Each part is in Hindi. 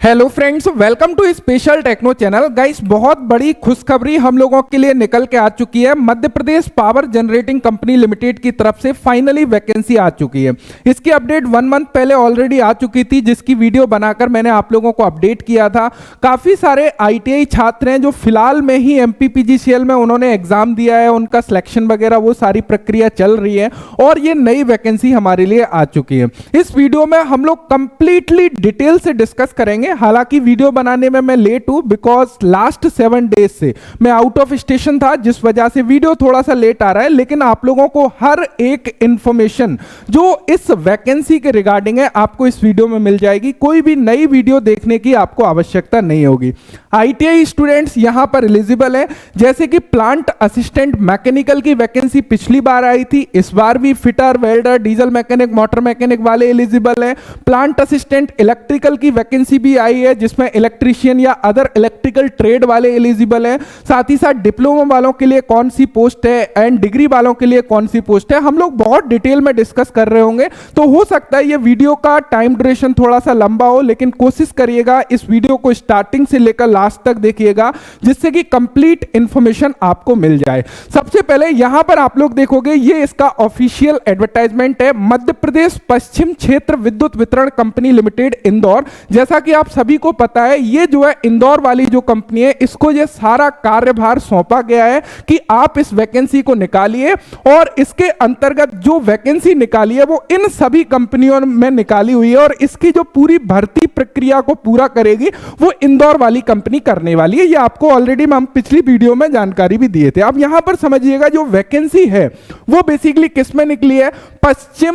Hello friends, welcome to special techno channel. Guys, बहुत बड़ी खुशखबरी हम लोगों के लिए निकल के आ चुकी है। मध्य Pradesh power generating company limited की तरफ से फाइनली वैकेंसी आ चुकी है। इसकी अपडेट 1 मंथ पहले ऑलरेडी आ चुकी थी, जिसकी वीडियो बनाकर मैंने आप लोगों को अपडेट किया था। काफ़ी सारे ITI छात्र हैं जो फिलहाल में ही MPPGCL में उन्होंने एग्जाम दिया है, उनका सिलेक्शन वगैरह वो सारी प्रक्रिया चल रही है और ये नई वैकेंसी हमारे लिए आ चुकी है। इस वीडियो में हम लोग कंप्लीटली डिटेल से डिस्कस करेंगे। हालांकि वीडियो बनाने में मैं लेट हूं बिकॉज लास्ट 7 डेज से मैं आउट ऑफ स्टेशन था, जिस वजह से वीडियो थोड़ा सा लेट आ रहा है। लेकिन आप लोगों को हर एक इंफॉर्मेशन जो इस वैकेंसी के रिगार्डिंग है आपको इस वीडियो में मिल जाएगी। कोई भी नई वीडियो देखने की आपको आवश्यकता नहीं होगी। ITI स्टूडेंट्स यहां पर एलिजिबल है, जैसे कि प्लांट असिस्टेंट मैकेनिकल की वैकेंसी पिछली बार आई थी, इस बार भी fitter, welder, diesel mechanic, motor mechanic वाले एलिजिबल है। प्लांट असिस्टेंट इलेक्ट्रिकल की वैकेंसी भी आई है, जिसमें इलेक्ट्रीशियन या अदर इलेक्ट्रिकल ट्रेड वाले एलिजिबल हैं। साथ ही साथ डिप्लोमा वालों के लिए कौन सी पोस्ट है एंड डिग्री वालों के लिए कौन सी पोस्ट है, हम लोग बहुत डिटेल में डिस्कस कर रहे होंगे। तो हो सकता है ये वीडियो का टाइम ड्यूरेशन थोड़ा सा लंबा हो, लेकिन कोशिश करिएगा इस वीडियो को स्टार्टिंग से लेकर लास्ट तक देखिएगा, जिससे कि कंप्लीट इंफॉर्मेशन आपको मिल जाए। सबसे पहले यहां पर आप लोग देखोगे, ये इसका ऑफिशियल एडवर्टाइजमेंट है, मध्य प्रदेश पश्चिम क्षेत्र विद्युत वितरण कंपनी लिमिटेड इंदौर। जैसा कि आप सभी को पता है, ये जो है इंदौर वाली जो कंपनी है, इसको ये सारा कार्यभार सौंपा गया है कि आप इस वैकेंसी को निकालिए। और इसके अंतर्गत जो वैकेंसी निकाली है वो इन सभी कंपनियों में निकाली हुई है, और इसकी जो पूरी भर्ती प्रक्रिया को पूरा करेगी वो इंदौर वाली कंपनी करने वाली है। ये आपको ऑलरेडी हम पिछली वीडियो में जानकारी भी दिए थे। अब यहां पर समझिएगा, जो वैकेंसी है वो बेसिकली किस में निकली है,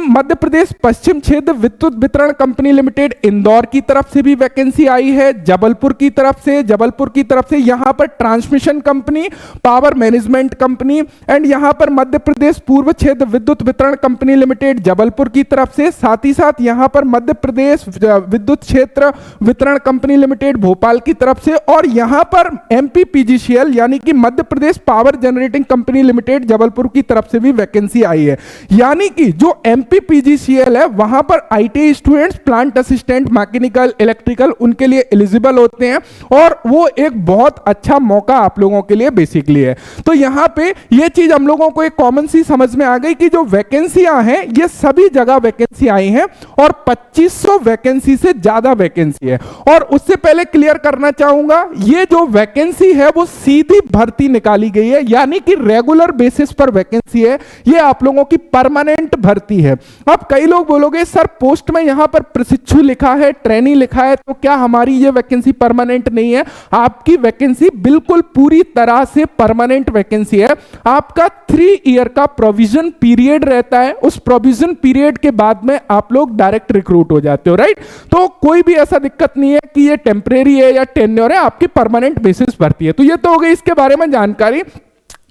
मध्य प्रदेश पश्चिम क्षेत्र विद्युत वितरण कंपनी लिमिटेड इंदौर की तरफ से भी वैकेंसी आई है, जबलपुर की तरफ से यहां पर transmission company, power management company and यहां पर मध्य प्रदेश पूर्व क्षेत्र विद्युत वितरण कंपनी लिमिटेड जबलपुर की तरफ से, साथ ही साथ यहां पर मध्य प्रदेश विद्युत क्षेत्र वितरण कंपनी लिमिटेड भोपाल की तरफ से, और यहां पर MPPGCL यानी कि Madhya Pradesh power generating company limited Jabalpur की तरफ से भी वैकेंसी आई है। यानी कि जो MPPGCL है वहां पर ITI students plant assistant mechanical electrical उनके लिए एलिजिबल होते हैं, और वो एक बहुत अच्छा मौका आप लोगों के लिए बेसिकली है। तो यहां पे ये चीज हम लोगों को एक कॉमन सी समझ में आ गई कि जो वैकेंसियां हैं ये सभी जगह वैकेंसी आई हैं, और 2500 वैकेंसी से ज्यादा वैकेंसी है। और उससे पहले क्लियर करना चाहूंगा, ये जो वैकेंसी है वो सीधी भर्ती निकाली गई है, यानी कि रेगुलर बेसिस पर वैकेंसी है, ये आप लोगों की परमानेंट भर्ती है। अब कई लोग बोलोगे सर पोस्ट में यहां पर प्रशिक्षु लिखा है, ट्रेनी लिखा है, तो क्या हमारी ये वैकेंसी परमानेंट नहीं है? आपकी वैकेंसी बिल्कुल पूरी तरह से परमानेंट वैकेंसी है। आपका 3 ईयर का प्रोविजन पीरियड रहता है, उस प्रोविजन पीरियड के बाद में आप लोग डायरेक्ट रिक्रूट हो जाते हो, राइट? तो कोई भी ऐसा दिक्कत नहीं है कि ये टेम्परेरी है या टेन्योर है, आपकी परमानेंट बेसिस भर्ती है। तो ये तो हो गई इसके बारे में जानकारी।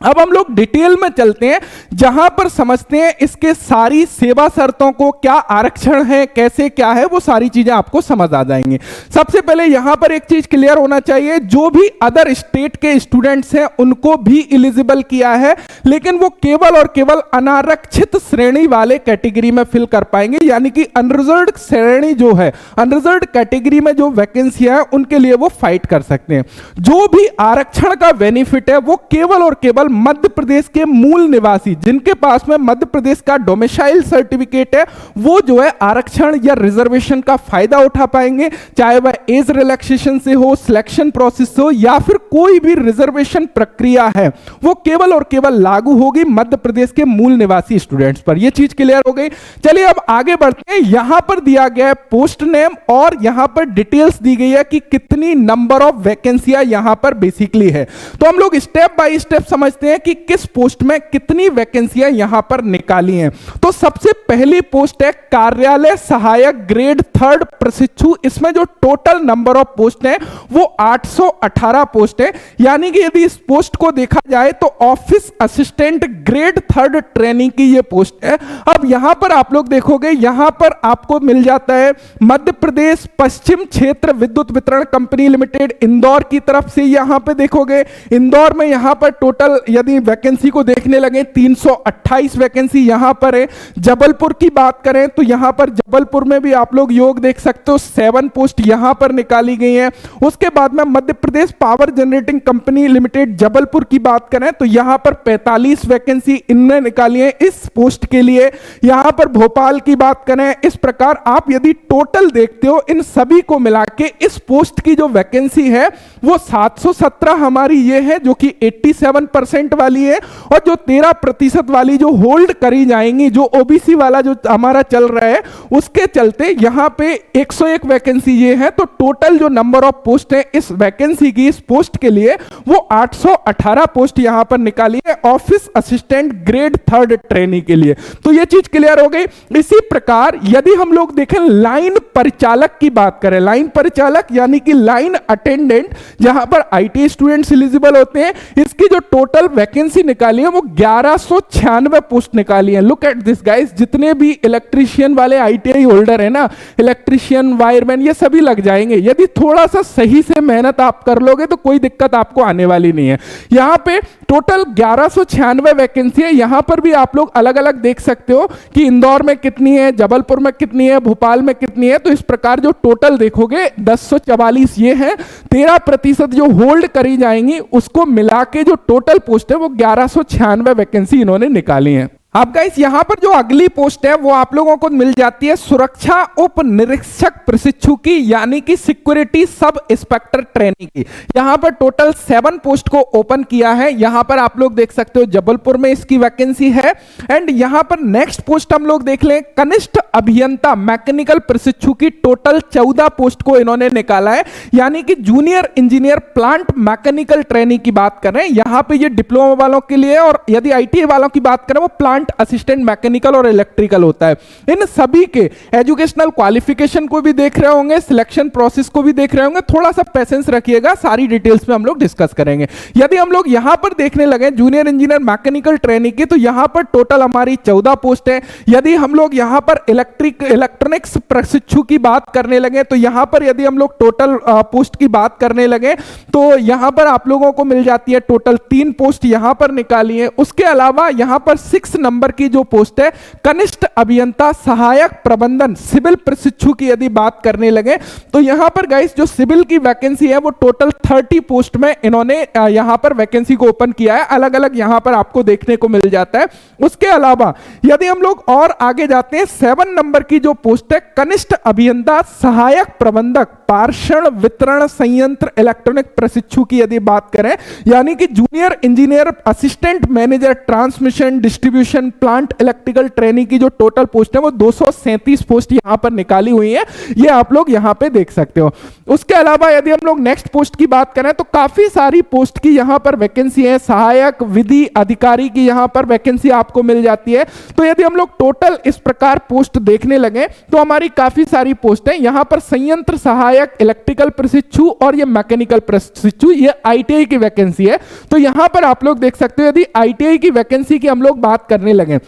अब हम लोग डिटेल में चलते हैं, जहां पर समझते हैं इसके सारी सेवा शर्तों को, क्या आरक्षण है, कैसे क्या है, वो सारी चीजें आपको समझ आ जाएंगी। सबसे पहले यहां पर एक चीज क्लियर होना चाहिए, जो भी अदर स्टेट के स्टूडेंट्स हैं उनको भी एलिजिबल किया है, लेकिन वो केवल और केवल अनारक्षित श्रेणी वाले कैटेगरी में फिल कर पाएंगे। यानी कि अनरिजर्व्ड श्रेणी जो है, अनरिजर्व्ड कैटेगरी में जो वैकेंसियां हैं उनके लिए वो फाइट कर सकते हैं। जो भी आरक्षण का बेनिफिट है वो केवल और केवल मध्य प्रदेश के मूल निवासी, जिनके पास में मध्य प्रदेश का डोमिसाइल सर्टिफिकेट है, वो जो है आरक्षण या रिजर्वेशन का फायदा उठा पाएंगे, चाहे वह एज रिलैक्सेशन से हो, सिलेक्शन प्रोसेस से हो, या फिर कोई भी रिजर्वेशन प्रक्रिया है, वो केवल और केवल लागू होगी मध्य प्रदेश के मूल निवासी स्टूडेंट्स पर। यह चीज क्लियर हो गई। चलिए अब आगे बढ़ते हैं। यहां पर दिया गया है पोस्ट नेम, और यहां पर डिटेल्स दी गई है कि कितनी नंबर ऑफ वैकेंसियां यहां पर बेसिकली है। तो हम लोग स्टेप बाय स्टेप समझ हैं कि किस पोस्ट में कितनी वैकेंसियां यहां पर निकाली हैं। तो सबसे पहली पोस्ट है कार्यालय सहायक ग्रेड 3 प्रशिक्षु। इसमें जो टोटल नंबर ऑफ पोस्ट है वो 818 पोस्ट है। यानी कि यदि इस पोस्ट को देखा जाए तो ऑफिस असिस्टेंट ग्रेड 3 ट्रेनिंग की ये पोस्ट है। अब यहां पर आप लोग देखोगे, यहां पर आपको मिल जाता है मध्य प्रदेश पश्चिम क्षेत्र विद्युत वितरण कंपनी लिमिटेड इंदौर की तरफ से। यहां पे देखोगे इंदौर में यहां पर टोटल यदि वैकेंसी को देखने लगे 328 वैकेंसी यहां पर है। जबलपुर की बात करें तो यहां पर जबलपुर में भी आप लोग योग देख सकते हो, 7 पोस्ट यहां पर निकाली गई हैं। उसके बाद में Madhya Pradesh power generating company limited Jabalpur की बात करें तो यहां पर 45 वैकेंसी इनने निकाली है इस पोस्ट के लिए। यहां पर भोपाल की बात करें, इस प्रकार आप यदि टोटल देखते हो इन सभी को मिला के इस पोस्ट की जो वैकेंसी है वो 717 हमारी ये है, जो कि 87% वाली है। और जो 13% वाली जो होल्ड करी जाएंगी, जो ओबीसी वाला जो हमारा चल रहा है उसके चलते यहां पे 101 वैकेंसी ये है। तो टोटल जो नंबर ऑफ पोस्ट है इस वैकेंसी की, इस पोस्ट के लिए वो 818 पोस्ट यहां पर निकाली है ऑफिस असिस्टेंट ग्रेड 3 ट्रेनी के लिए। तो ये चीज क्लियर हो गई। इसी प्रकार यदि हम लोग देखें लाइन परिचालक की बात करें, लाइन परिचालक यानी कि लाइन अटेंडेंट, जहां पर आईटी स्टूडेंट्स एलिजिबल होते हैं, इसकी जो टोटल वैकेंसी निकाली है वो 1196 पोस्ट निकाली है। लुक एट दिस गाइस, जितने भी इलेक्ट्रीशियन वाले आईटीआई होल्डर है ना, इलेक्ट्रीशियन, वायरमैन, ये सभी लग जाएंगे। यदि थोड़ा सा सही से मेहनत आप कर लोगे तो कोई दिक्कत आपको आने वाली नहीं है। यहां पे टोटल 1196 वैकेंसी है। यहां पर भी आप लोग अलग अलग देख सकते हो कि इंदौर में कितनी है, जबलपुर में कितनी है, भोपाल में कितनी है। तो इस प्रकार जो टोटल देखोगे 1044 ये है। 13% जो होल्ड करी जाएंगी उसको मिला के जो टोटल पोस्ट है वो 1196 वैकेंसी इन्होंने निकाली है। अब गाइस यहां पर जो अगली पोस्ट है वो आप लोगों को मिल जाती है सुरक्षा उप निरीक्षक प्रशिक्षु की, यानी कि सिक्योरिटी सब इंस्पेक्टर ट्रेनी की। यहां पर टोटल 7 पोस्ट को ओपन किया है। यहां पर आप लोग देख सकते हो जबलपुर में इसकी वैकेंसी है। एंड यहां पर नेक्स्ट पोस्ट हम लोग देख लें, कनिष्ठ अभियंता मैकेनिकल प्रशिक्षु की टोटल 14 पोस्ट को इन्होंने निकाला है, यानी कि junior engineer plant mechanical trainee की बात कर रहे हैं। यहां पे ये डिप्लोमा वालों के लिए, और यदि आईटीआई वालों की बात करें वो प्लांट असिस्टेंट मैकेनिकल और इलेक्ट्रिकल होता है। इन सभी के एजुकेशनल क्वालिफिकेशन को भी देख रहे होंगे, सिलेक्शन प्रोसेस को भी देख रहे होंगे। थोड़ा सा पेशेंस रखिएगा, सारी डिटेल्स में हम लोग डिस्कस करेंगे। यदि हम लोग यहां पर देखने लगे जूनियर इंजीनियर मैकेनिकल ट्रेनिंग की, तो यहां पर टोटल हमारी 14 पोस्ट है। यदि हम लोग यहां पर इलेक्ट्रॉनिक्स प्रशिक्षु की बात करने लगे तो यहां पर यदि हम लोग टोटल पोस्ट की बात करने लगे तो यहां पर आप लोगों को मिल जाती है टोटल 3 पोस्ट यहां पर निकाली है। उसके अलावा यहां पर 6 नंबर की जो पोस्ट है कनिष्ठ अभियंता सहायक प्रबंधन सिविल प्रशिक्षु की यदि बात करने लगे तो यहां पर गाइस जो सिविल की वैकेंसी है वो टोटल 30 पोस्ट में इन्होंने यहां पर वैकेंसी को ओपन किया है। अलग अलग यहां पर आपको देखने को मिल जाता है। उसके अलावा यदि हम लोग और आगे जाते हैं, 7 नंबर की जो पोस्ट है कनिष्ठ अभियंता सहायक प्रबंधक पार्षण वितरण संयंत्र इलेक्ट्रॉनिक प्रशिक्षु की यदि बात करें, यानी कि junior engineer assistant manager transmission distribution plant electrical training की जो टोटल पोस्ट है वो 237 पोस्ट यहां पर निकाली हुई है। ये आप लोग यहां पे देख सकते हो। उसके अलावा यदि हम लोग नेक्स्ट पोस्ट की बात करें तो काफी सारी पोस्ट की यहां पर वैकेंसी है। सहायक विधि अधिकारी की यहां पर वैकेंसी आपको मिल जाती है। तो यदि हम लोग टोटल इस प्रकार पोस्ट देखने लगे तो हमारी काफी सारी पोस्ट है। यहां पर संयंत्र सहायक इलेक्ट्रिकल प्रशिक्षु और ये मैकेनिकल प्रशिक्षु, ये आईटीआई की वैकेंसी है। तो यहां पर आप लोग देख सकते हो यदि आईटीआई की वैकेंसी की हम लोग बात करने लगे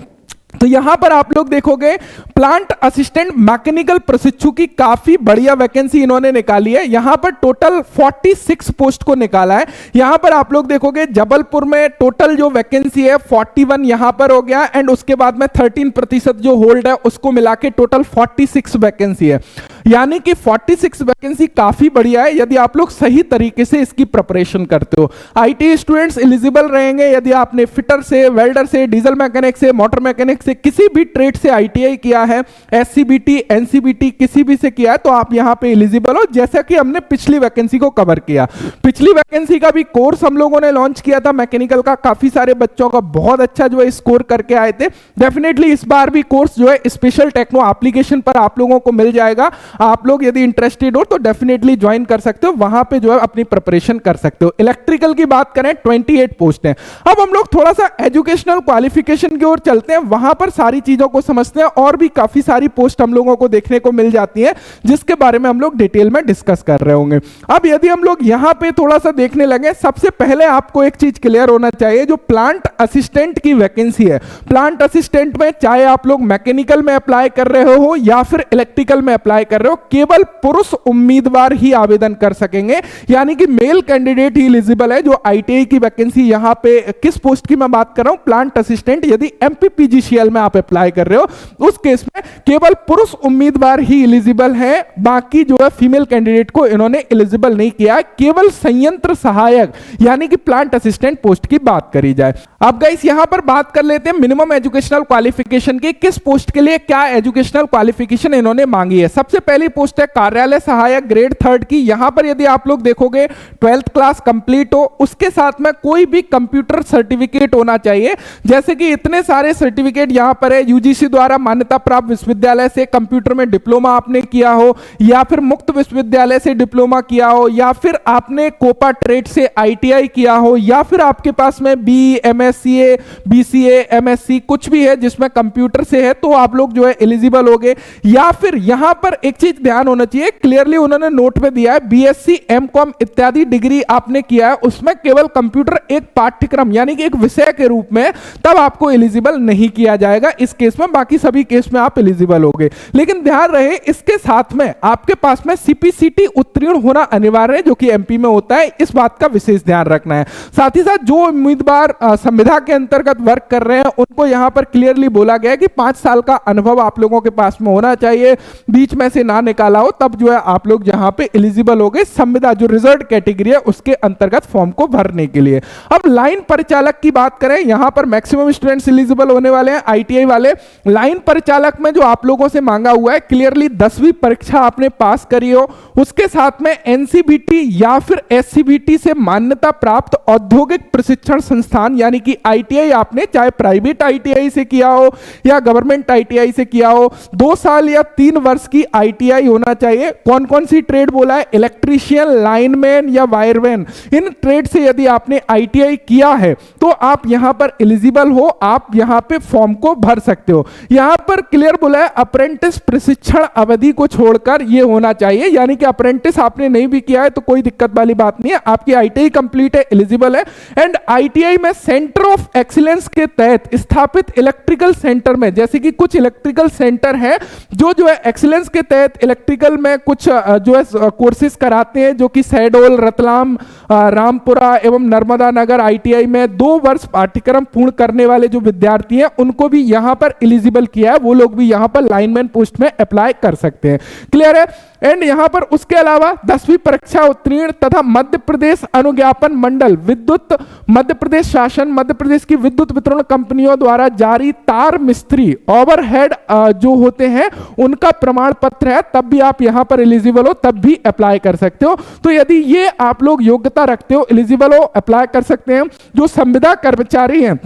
तो यहां पर आप लोग देखोगे प्लांट असिस्टेंट मैकेनिकल प्रशिक्षु की काफी बढ़िया वैकेंसी इन्होंने निकाली है। यहां पर टोटल 46 पोस्ट को निकाला है। यहां पर आप लोग देखोगे जबलपुर में टोटल जो वैकेंसी है 41 यहां पर हो गया। एंड उसके बाद में 13% जो होल्ड है उसको मिला के टोटल 46 वैकेंसी है, यानी कि 46 वैकेंसी काफी बढ़िया है यदि आप लोग सही तरीके से इसकी प्रिपरेशन करते हो। आईटी स्टूडेंट्स एलिजिबल रहेंगे यदि आपने फिटर से, वेल्डर से, डीजल मैकेनिक से, मोटर मैकेनिक से, किसी भी ट्रेड से आईटीआई किया है, एससीबीटी, एनसीबीटी किसी भी से किया है तो आप यहां पे एलिजिबल हो। जैसा कि हमने पिछली वैकेंसी को कवर किया, पिछली वैकेंसी का भी कोर्स हम लोगों ने लॉन्च किया था मैकेनिकल का, काफी सारे बच्चों का बहुत अच्छा जो है स्कोर करके आए थे। डेफिनेटली इस बार भी कोर्स जो है स्पेशल टेक्नो एप्लीकेशन पर आप लोगों को मिल जाएगा। आप लोग यदि इंटरेस्टेड हो तो डेफिनेटली ज्वाइन कर सकते हो, वहां पे जो है अपनी प्रिपरेशन कर सकते हो। इलेक्ट्रिकल की बात करें 28 पोस्ट है। अब हम लोग थोड़ा सा एजुकेशनल क्वालिफिकेशन की ओर चलते हैं, वहां पर सारी चीजों को समझते हैं। और भी काफी सारी पोस्ट हम लोगों को देखने को मिल जाती है जिसके बारे में हम लोग डिटेल में डिस्कस कर रहे होंगे। अब यदि हम लोग यहां पे थोड़ा सा देखने लगे, सबसे पहले आपको एक चीज क्लियर होना चाहिए, जो प्लांट असिस्टेंट की वैकेंसी है, प्लांट असिस्टेंट में चाहे आप लोग मैकेनिकल में अप्लाई कर रहे हो या फिर इलेक्ट्रिकल में अप्लाई कर रहे रहे हो, केवल पुरुष उम्मीदवार ही आवेदन कर सकेंगे, यानी कि मेल कैंडिडेट ही एलिजिबल है। जो आईटीआई की वैकेंसी यहां पे किस पोस्ट की मैं बात कर रहा हूं, प्लांट असिस्टेंट, यदि एमपीपीजीसीएल में आप अप्लाई कर रहे हो उस केस में केवल पुरुष उम्मीदवार ही एलिजिबल है, बाकी जो है फीमेल कैंडिडेट को इन्होंने एलिजिबल नहीं किया। केवल संयंत्र सहायक यानी कि प्लांट असिस्टेंट पोस्ट की बात करी जाए। अब गाइस यहां पर बात कर लेते हैं मिनिमम एजुकेशनल क्वालिफिकेशन की, किस पोस्ट के लिए क्या एजुकेशनल क्वालिफिकेशन इन्होंने मांगी है। सबसे पहली पोस्ट है कार्यालय सहायक ग्रेड 3 की। यहां पर यदि आप लोग देखोगे 12th क्लास कंप्लीट हो, उसके साथ में कोई भी कंप्यूटर सर्टिफिकेट होना चाहिए। जैसे कि इतने सारे सर्टिफिकेट यहां पर है, यूजीसी द्वारा मान्यता प्राप्त विश्वविद्यालय से कंप्यूटर में डिप्लोमा आपने किया हो, या फिर मुक्त विश्वविद्यालय से डिप्लोमा किया हो, या फिर आपने कोपा ट्रेड से आईटीआई किया हो, या फिर आपके पास में बी, एमएससीए, बीसीए, एमएससी कुछ भी है जिसमें कंप्यूटर से है, तो आप लोग जो है एलिजिबल होगे। या फिर यहां पर एक चीज ध्यान होना चाहिए, क्लियरली उन्होंने नोट में दिया है बीएससी, एमकॉम इत्यादि डिग्री आपने किया है, उसमें केवल कंप्यूटर एक पाठ्यक्रम यानी कि एक विषय के रूप में, तब आपको एलिजिबल नहीं किया जाएगा इस केस में। बाकी सभी केस में आप एलिजिबल होगे, लेकिन ध्यान रहे इसके साथ में आपके पास में सीपीसीटी उत्तीर्ण होना अनिवार्य है, जो कि एमपी में होता है। इस बात का विशेष ध्यान रखना है। साथ ही साथ जो उम्मीदवार संविदा के अंतर्गत वर्क कर रहे हैं उनको यहां पर क्लियरली बोला गया है कि 5 साल का अनुभव आप लोगों के पास में होना चाहिए, बीच में से ना निकाला हो, तब जो है आप लोग यहां पे एलिजिबल हो गए संविदा जो रिजर्व कैटेगरी है उसके अंतर्गत फॉर्म को भरने के लिए। अब लाइन परिचालक की बात करें, यहां पर मैक्सिमम स्टूडेंट्स एलिजिबल होने वाले हैं आईटीआई वाले। लाइन परिचालक में जो आप लोगों से मांगा हुआ है, क्लियरली 10वीं परीक्षा आपने पास करी हो, उसके साथ में एनसीबीटी या फिर एससीबीटी से मान्यता प्राप्त औद्योगिक प्रशिक्षण संस्थान यानी कि आईटीआई आपने चाहे प्राइवेट आईटीआई से किया हो या गवर्नमेंट आईटीआई से किया हो, 2 साल या 3 वर्ष की आईटीआई होना चाहिए। कौन कौन सी ट्रेड बोला है, इलेक्ट्रीशियन, लाइनमैन या वायरमैन, इन ट्रेड से यदि आपने आईटीआई किया है तो आप यहां पर एलिजिबल हो, आप यहां पे फॉर्म को भर सकते हो। यहां पर क्लियर बोला है अप्रेंटिस प्रशिक्षण अवधि को छोड़कर यह होना चाहिए, यानी कि अप्रेंटिस आपने नहीं भी किया है तो कोई दिक्कत वाली बात नहीं है, आपकी आईटीआई कंप्लीट है, एलिजिबल है। एंड आईटीआई में सेंटर ऑफ एक्सीलेंस के तहत स्थापित इलेक्ट्रिकल सेंटर में, जैसे कि कुछ इलेक्ट्रिकल सेंटर है जो है एक्सीलेंस के तहत इलेक्ट्रिकल में कुछ जो है कोर्सेज कराते हैं, जो कि शहडोल, रतलाम, रामपुरा एवं नर्मदा नगर आईटीआई में 2 वर्ष पाठ्यक्रम पूर्ण करने वाले जो विद्यार्थी हैं उनको भी यहां पर एलिजिबल किया है, वो लोग भी यहां पर लाइनमैन पोस्ट में अप्लाई कर सकते हैं। क्लियर है। एंड यहां पर उसके अलावा 10वीं परीक्षा उत्तीर्ण तथा मध्य प्रदेश अनुज्ञापन मंडल, विद्युत मध्य प्रदेश शासन, मध्य प्रदेश की विद्युत वितरण कंपनियों द्वारा जारी तार मिस्त्री ओवरहेड जो होते हैं उनका प्रमाण पत्र है, तब भी आप यहां पर एलिजिबल हो, तब भी अप्लाई कर सकते हो। तो यदि ये आप लोग योग्यता रखते हो, एलिजिबल हो, अप्लाई कर सकते हैं। जो संविदा कर्मचारी हैं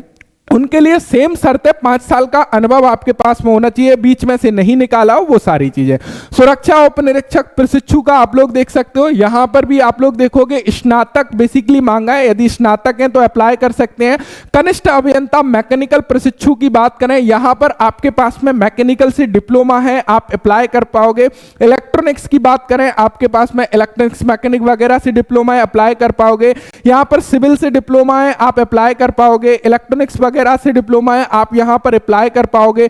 उनके लिए सेम शर्त है, 5 साल का अनुभव आपके पास में होना चाहिए, बीच में से नहीं निकाला हो, वो सारी चीजें। सुरक्षा उपनिरीक्षक प्रशिक्षु का आप लोग देख सकते हो, यहां पर भी आप लोग देखोगे स्नातक बेसिकली मांगा है, यदि स्नातक हैं तो अप्लाई कर सकते हैं। कनिष्ठ अभियंता मैकेनिकल प्रशिक्षु की बात करें, यहां पर आपके पास में मैकेनिकल से डिप्लोमा है, आप अप्लाई कर पाओगे। इलेक्ट्रॉनिक्स की बात करें, आपके पास में इलेक्ट्रॉनिक्स मैकेनिक वगैरह से डिप्लोमा है, अप्लाई कर पाओगे। यहां पर सिविल से डिप्लोमा है, आप अप्लाई कर पाओगे। इलेक्ट्रॉनिक्स वगैरह से डिप्लोमा है, आप यहां पर अप्लाई कर पाओगे।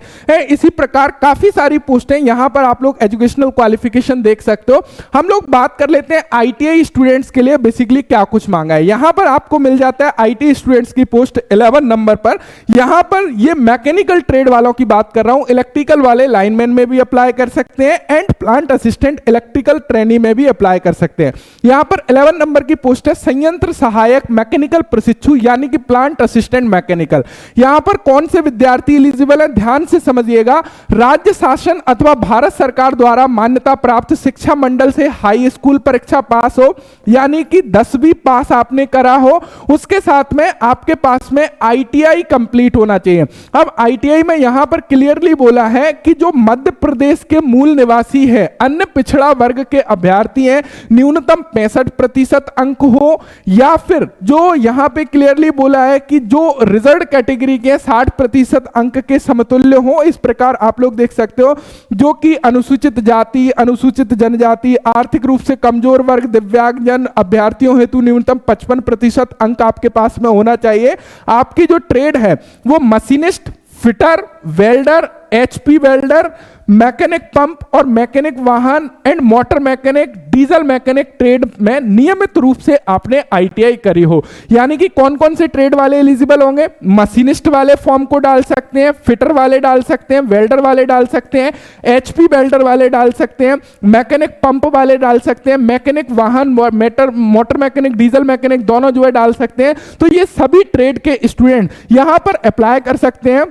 इसी प्रकार काफी सारी पोस्टें यहां पर आप लोग एजुकेशनल क्वालिफिकेशन देख सकते हो। हम लोग बात कर लेते हैं आईटीआई स्टूडेंट्स के लिए बेसिकली क्या कुछ मांगा है। यहां पर आपको मिल जाता है आईटीआई स्टूडेंट्स की पोस्ट 11 नंबर पर। यहां पर ये मैकेनिकल ट्रेड वालों की बात कर रहा हूं, इलेक्ट्रिकल वाले लाइनमैन में भी अप्लाई कर सकते हैं and plant assistant electrical trainee में भी अप्लाई कर सकते हैं। यहां पर 11 नंबर की पोस्ट है संयंत्र सहायक मैकेनिकल प्रशिक्षु यानी कि प्लांट असिस्टेंट मैकेनिकल। यहां पर कौन से विद्यार्थी एलिजिबल है, ध्यान से समझिएगा। राज्य शासन अथवा भारत सरकार द्वारा मान्यता प्राप्त शिक्षा मंडल से हाई स्कूल परीक्षा पास हो, यानी कि 10वीं पास आपने करा हो, उसके साथ में आपके पास में आईटीआई कंप्लीट होना चाहिए। अब आईटीआई में यहां पर क्लियरली बोला है कि जो मध्य प्रदेश के मूल निवासी है, अन्य पिछड़ा वर्ग के अभ्यर्थी हैं, न्यूनतम 65% अंक हो, या फिर जो यहां पे क्लियरली बोला है कि जो रिजर्व कैटेगरी के 60% अंक के समतुल्य हो। इस प्रकार आप लोग देख सकते हो, जो कि अनुसूचित जाति, अनुसूचित जनजाति, आर्थिक रूप से कमजोर वर्ग, दिव्यांगजन अभ्यर्थियों हेतु न्यूनतम 55% अंक आपके पास में होना चाहिए। आपकी जो ट्रेड है वो machinist, fitter, welder, HP welder, mechanic pump और मैकेनिक वाहन and motor mechanic, diesel mechanic trade में नियमित रूप से आपने आईटीआई करी हो। यानी कि कौन कौन से ट्रेड वाले एलिजिबल होंगे? मशीनिस्ट वाले फॉर्म को डाल सकते हैं, फिटर वाले डाल सकते हैं, वेल्डर वाले डाल सकते हैं, एचपी वेल्डर वाले डाल सकते हैं, मैकेनिक पंप वाले डाल सकते हैं, मैकेनिक वाहन, मोटर मैकेनिक, डीजल मैकेनिक दोनों जो है डाल सकते हैं। तो ये सभी ट्रेड के स्टूडेंट यहां पर अप्लाई कर सकते हैं।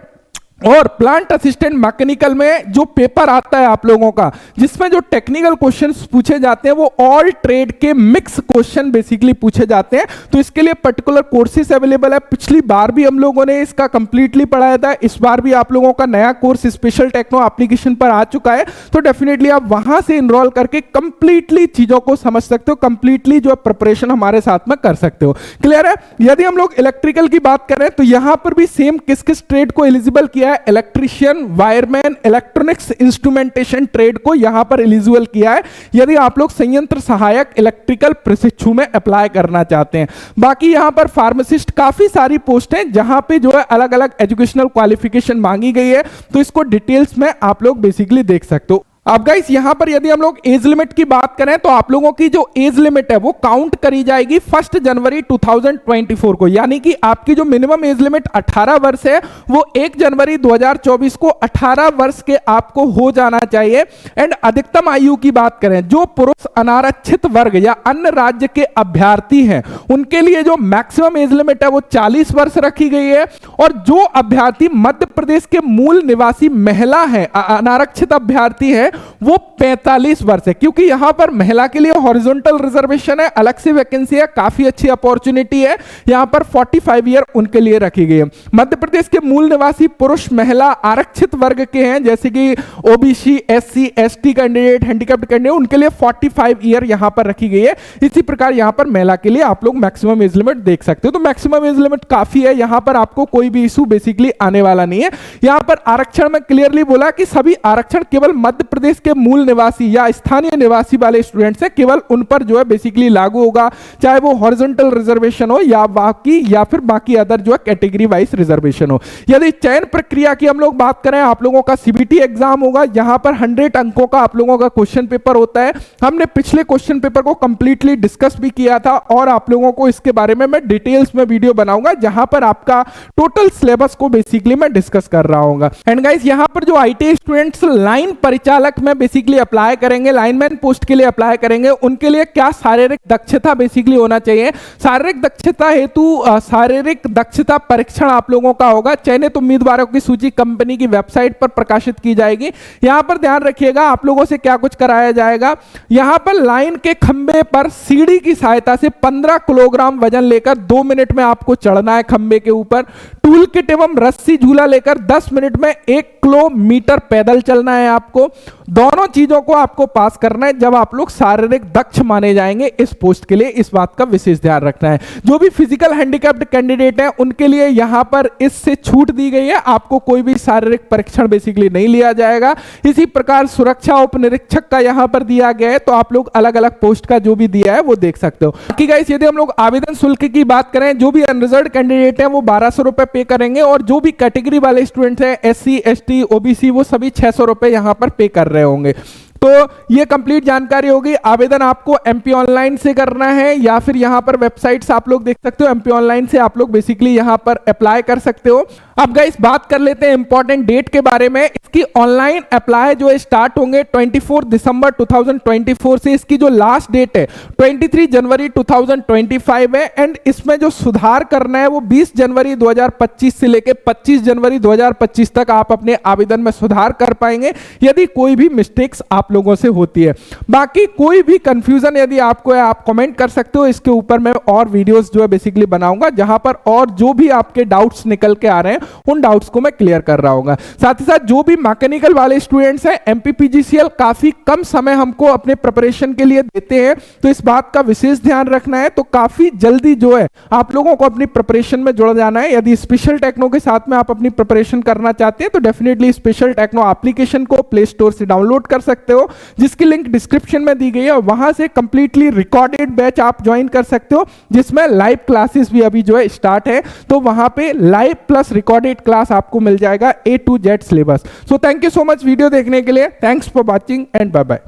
और प्लांट असिस्टेंट मैकेनिकल में जो पेपर आता है आप लोगों का, जिसमें जो टेक्निकल क्वेश्चंस पूछे जाते हैं वो ऑल ट्रेड के मिक्स क्वेश्चन बेसिकली पूछे जाते हैं। तो इसके लिए पर्टिकुलर कोर्सेज अवेलेबल है। पिछली बार भी हम लोगों ने इसका कंप्लीटली पढ़ाया था, इस बार भी आप लोगों का नया कोर्स स्पेशल टेक्नो एप्लीकेशन पर आ चुका है। तो डेफिनेटली आप वहां से इनरोल करके कंप्लीटली चीजों को समझ सकते हो, कंप्लीटली जो प्रिपरेशन हमारे साथ में कर सकते हो। क्लियर है? यदि हम लोग इलेक्ट्रिकल की बात करें तो यहां पर भी सेम किस किस ट्रेड को एलिजिबल किया, electrician, wireman, electronics instrumentation trade को यहां पर एलिजिबल किया है यदि आप लोग संयंत्र सहायक इलेक्ट्रिकल प्रशिक्षु में अप्लाई करना चाहते हैं। बाकी यहां पर फार्मासिस्ट काफी सारी पोस्ट हैं जहां पे जो है अलग अलग एजुकेशनल क्वालिफिकेशन मांगी गई है। तो इसको डिटेल्स में आप लोग बेसिकली देख सकते हो। अब गाइस यहां पर यदि हम लोग एज लिमिट की बात करें तो आप लोगों की जो एज लिमिट है वो काउंट करी जाएगी 1 जनवरी 2024 को। यानी कि आपकी जो मिनिमम एज लिमिट 18 वर्ष है वो 1 जनवरी 2024 को 18 वर्ष के आपको हो जाना चाहिए। एंड अधिकतम आयु की बात करें, जो पुरुष अनारक्षित वर्ग या अन्य राज्य के अभ्यर्थी हैं उनके लिए जो मैक्सिमम एज लिमिट है वो 40 वर्ष रखी गई है। और जो अभ्यर्थी मध्य प्रदेश के मूल निवासी महिला है, अनारक्षित अभ्यर्थी है, वो 45 वर्ष है। क्योंकि यहां पर महिला के लिए हॉरिजॉन्टल रिजर्वेशन है, अलग से वैकेंसी है, काफी अच्छी अपॉर्चुनिटी है। यहां पर 45 ईयर उनके लिए रखी गई है। मध्य प्रदेश के मूल निवासी पुरुष महिला आरक्षित वर्ग के हैं, जैसे कि OBC, SC, ST candidate, handicapped candidate, उनके लिए 45 ईयर यहां पर रखी गई है। इसी प्रकार यहां पर महिला के लिए आप लोग मैक्सिमम एज लिमिट देख सकते हो। तो मैक्सिमम एज लिमिट काफी है, यहां पर आपको कोई भी इशू बेसिकली आने वाला नहीं है। यहां पर आरक्षण में क्लियरली बोला कि सभी आरक्षण केवल मध्य प्रदेश के मूल निवासी या स्थानीय निवासी वाले स्टूडेंट्स हैं, केवल उन पर जो है बेसिकली लागू होगा, चाहे वो हॉरिजॉन्टल रिजर्वेशन हो या फिर बाकी अदर जो है कैटेगरी वाइज रिजर्वेशन हो। यदि चयन प्रक्रिया की हम लोग बात करें, आप लोगों का सीबीटी एग्जाम होगा, यहां पर 100 अंकों का आप लोगों का क्वेश्चन पेपर होता है। हमने पिछले क्वेश्चन पेपर को कंप्लीटली डिस्कस भी किया था और आप लोगों को इसके बारे में मैं डिटेल्स में वीडियो बनाऊंगा जहां पर आपका टोटल सिलेबस को बेसिकली मैं डिस्कस कर रहा हूं। एंड गाइस यहां पर जो आईटी स्टूडेंट्स लाइन परिचालक में बेसिकली अप्लाई करेंगे, लाइनमैन पोस्ट के लिए अप्लाई करेंगे, उनके लिए क्या शारीरिक दक्षता बेसिकली होना चाहिए? शारीरिक दक्षता हेतु शारीरिक दक्षता परीक्षण आप लोगों का होगा। चयनित उम्मीदवारों की सूची कंपनी की वेबसाइट पर प्रकाशित की जाएगी। यहां पर ध्यान रखिएगा आप लोगों से क्या कुछ कराया जाएगा। यहां पर लाइन के खंबे पर सीढ़ी की सहायता से 15 किलोग्राम वजन लेकर 2 मिनट में आपको चढ़ना है खंबे के ऊपर। टूल किट एवं रस्सी झूला लेकर 10 मिनट में 1 किलोमीटर पैदल चलना है आपको। दोनों चीजों को आपको पास करना है जब आप लोग शारीरिक दक्ष माने जाएंगे इस पोस्ट के लिए, इस बात का विशेष ध्यान रखना है। जो भी फिजिकल हैंडीकैप्ड कैंडिडेट हैं उनके लिए यहां पर इससे छूट दी गई है, आपको कोई भी शारीरिक परीक्षण बेसिकली नहीं लिया जाएगा। इसी प्रकार सुरक्षा उप निरीक्षक का यहां पर दिया गया है, तो आप लोग अलग अलग पोस्ट का जो भी दिया है वो देख सकते हो। बाकी गाइस यदि हम लोग आवेदन शुल्क की बात करें, जो भी अनरिजर्व्ड कैंडिडेट है वो 1200 रुपए पे करेंगे और जो भी कैटेगरी वाले स्टूडेंट्स हैं एससी, एसटी, ओबीसी, वो सभी 600 रुपए यहां पर पे कर रहे होंगे। तो ये कंप्लीट जानकारी होगी। आवेदन आपको एमपी ऑनलाइन से करना है या फिर यहां पर वेबसाइट्स आप लोग देख सकते हो, एमपी ऑनलाइन से आप लोग बेसिकली यहां पर अप्लाई कर सकते हो। अब गाइस बात कर लेते हैं इंपॉर्टेंट डेट के बारे में। इसकी ऑनलाइन अप्लाई जो है स्टार्ट होंगे 24 दिसंबर 2024 से। इसकी जो लास्ट डेट है 23 जनवरी 2025 है। एंड इसमें जो सुधार करना है वो 20 जनवरी 2025 से लेकर 25 जनवरी 2025 तक आप अपने आवेदन में सुधार कर पाएंगे यदि कोई भी मिस्टेक्स आप लोगों से होती है। बाकी कोई भी कंफ्यूजन यदि आपको है आप कमेंट कर सकते हो, इसके ऊपर मैं और वीडियोस जो है बेसिकली बनाऊंगा जहां पर और जो भी आपके डाउट्स निकल के आ रहे हैं उन डाउट्स को मैं क्लियर कर रहा हूं। साथ ही साथ जो भी मैकेनिकल वाले स्टूडेंट्स हैं, एमपीपीजीसीएल काफी कम समय हमको अपने प्रिपरेशन के लिए देते हैं, तो इस बात का विशेष ध्यान रखना है। तो काफी जल्दी जो है आप लोगों को अपनी प्रिपरेशन में जुड़ जाना है। यदि स्पेशल टेक्नो के साथ में आप अपनी प्रिपरेशन करना चाहते हैं तो डेफिनेटली स्पेशल टेक्नो एप्लीकेशन को प्ले स्टोर से डाउनलोड कर सकते हो, जिसकी लिंक डिस्क्रिप्शन में दी गई है। और वहां से कंप्लीटली रिकॉर्डेड बैच आप ज्वाइन कर सकते हो जिसमें लाइव क्लासेस भी अभी जो है स्टार्ट है। तो वहां पे लाइव प्लस रिकॉर्डेड क्लास आपको मिल जाएगा A to Z सिलेबस। So thank you so much video देखने के लिए, thanks for watching and bye bye.